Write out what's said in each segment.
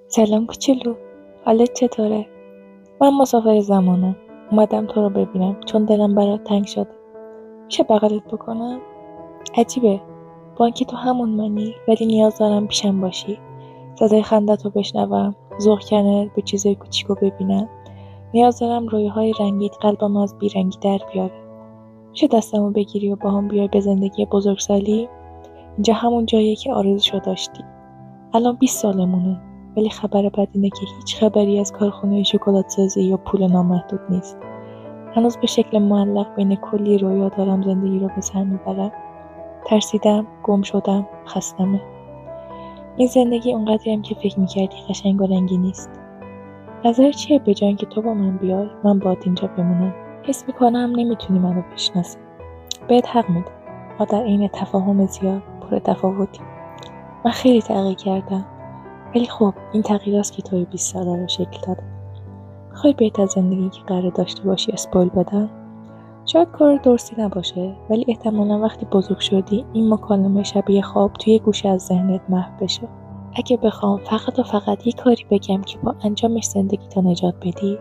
سلام کوچولو، حالت چطوره؟ من مسافر زمانم. اومدم تو رو ببینم چون دلم برات تنگ شده. میشه بغلت بکنم؟ عجیبه، با اینکه تو همون منی ولی نیاز دارم پیشم باشی. صدای خندت رو بشنوم، ذوق کردنت به چیزای کوچیکو ببینم. نیاز دارم رویاهای رنگیت قلبم از بیرنگی در بیاره. میشه دستمو بگیری و باهم بیای به زندگی بزرگسالی؟ اینجا همون جاییه که آرزوشو داشتی. الان 20 سالمونه، ولی خبر بد اینه که هیچ خبری از کارخونه شکلات سازی یا پول نامحدود نیست. هنوز به شکل معلق بین کلی رویا دارم زندگی رو به سر میبرم. ترسیدم، گم شدم، خستمه. این زندگی اونقدریم که فکر میکردی قشنگ و رنگی نیست. نظر چیه به جای اینکه تو با من بیای من باهات اینجا بمونم؟ حس میکنم نمیتونی منو بشناسی. بهت حق میدم، ما در عین تفاهم زیاد پر تفاوتی. من خیلی تغییر کردم، ولی خب این تغییراست که توی 20 ساله رو شکل داده. میخوای بهت از زندگی که قرار داشته باشی اسپویل بدم؟ شاید کار درستی نباشه، ولی احتمالا وقتی بزرگ شدی این مکالمه شبیه خواب توی گوشه از ذهنت محو بشه. اگه بخوام فقط و فقط یه کاری بگم که با انجامش زندگی تا نجات بدی،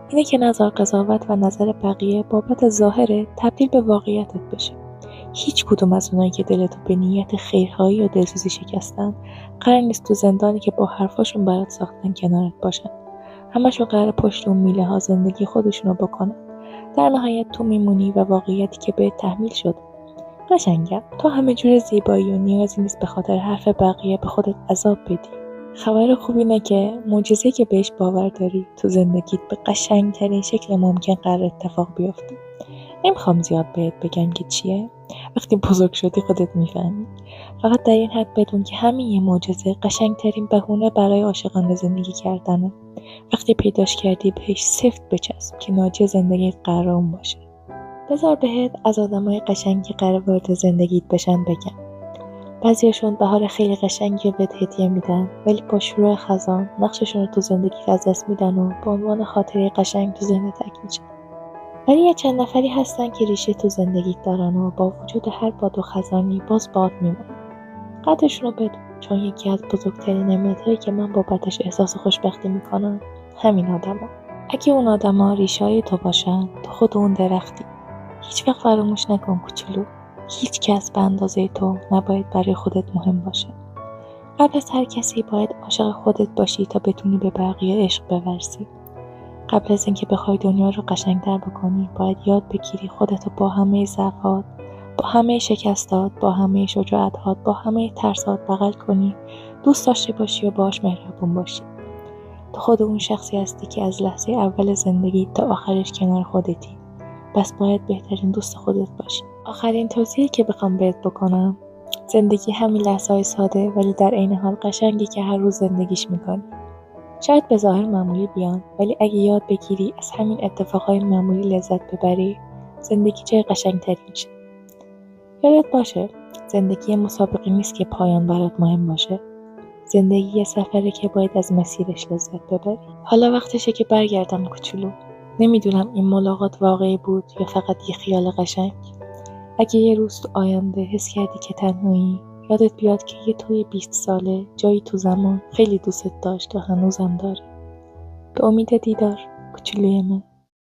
اینه که نظر قضاوت و نظر بقیه بابت ظاهره تبدیل به واقعیتت بشه. هیچ کدوم از اونایی که دلتو به نیت خیرخواهی یا دلسوزی شکستن قرار نیست تو زندانی که با حرفاشون برات ساختن کنارت باشن. همشون قرار پشت اون میله ها زندگی خودشونو بکنن. در نهایت تو میمونی و واقعیتی که بهت تحمیل شد. قشنگم، تو همه جور زیبایی و نیازی نیست به خاطر حرف بقیه به خودت عذاب بدی. خبر خوب اینه که معجزه‌ای که بهش باور داری تو زندگیت به قشنگترین شکل ممکن قرار اتفاق بیفته. نمیخوام زیاد بهت بگم که چیه. وقتی بزرگ شدی خودت میفهمی. فقط در این حد بدون که همین یه معجزه قشنگترین بهونه برای عاشقانه زندگی کردنه. وقتی پیداش کردی بهش سفت بچسب که ناجی زندگیت قرار اون باشه. بذار بهت از آدمای قشنگی قرار وارد زندگیت بشن بگم. بعضیاشون بهار خیلی قشنگی رو بهت هدیه میدن، ولی با شروع خزان نقششون رو تو زندگی از دست میدن و به عنوان خاطره قشنگ تو ذهنت تک میشن. ولی یه چند نفری هستن که ریشه تو زندگیت دارن و با وجود هر باد و خزانی باز باد میمونن. قدرشون رو بدون، چون یکی از بزرگترین نعمتایی که من بابتش احساس خوشبختی میکنم همین آدما. اگه اون آدما ریشه‌های تو باشن، تو خود اون درختی. هیچ وقت فراموش نکن کوچولو، هیچ کس به اندازه تو نباید برای خودت مهم باشه. قبل از هر کسی باید عاشق خودت باشی تا بتونی به بقیه عشق بورزی. قبل از اینکه بخوای دنیا رو قشنگتر بکنی باید یاد بگیری خودتو با همه ضعفات، با همه شکستات، با همه شجاعتات، با همه ترسات بغل کنی، دوست داشته باشی و باهاش مهربون باشی. تو خود اون شخصی هستی که از لحظه اول زندگی تا آخرش کنار خودتی. بس باید بهترین دوست خودت باشی. آخرین توصیه‌ای که بخوام بهت بکنم، زندگی همین لحظه‌های ساده ولی در عین حال قشنگی که هر روز زندگیش می‌کنی. شاید به ظاهر معمولی بیان، ولی اگه یاد بگیری از همین اتفاقای معمولی لذت ببری، زندگی جای قشنگتری میشه. یادت باشه، زندگی مسابقه نیست که پایان برات مهم باشه. زندگی یه سفره که باید از مسیرش لذت ببری. حالا وقتشه که برگردم کوچولو. نمیدونم این ملاقات واقعی بود یا فقط یه خیال قشنگ. اگه یه روز تو آینده حس کردی که تنهایی، یادت بیاد که یه توی 20 ساله جایی تو زمان خیلی دوستت داشت و هنوزم داره. به امید دیدار کوچولوی من.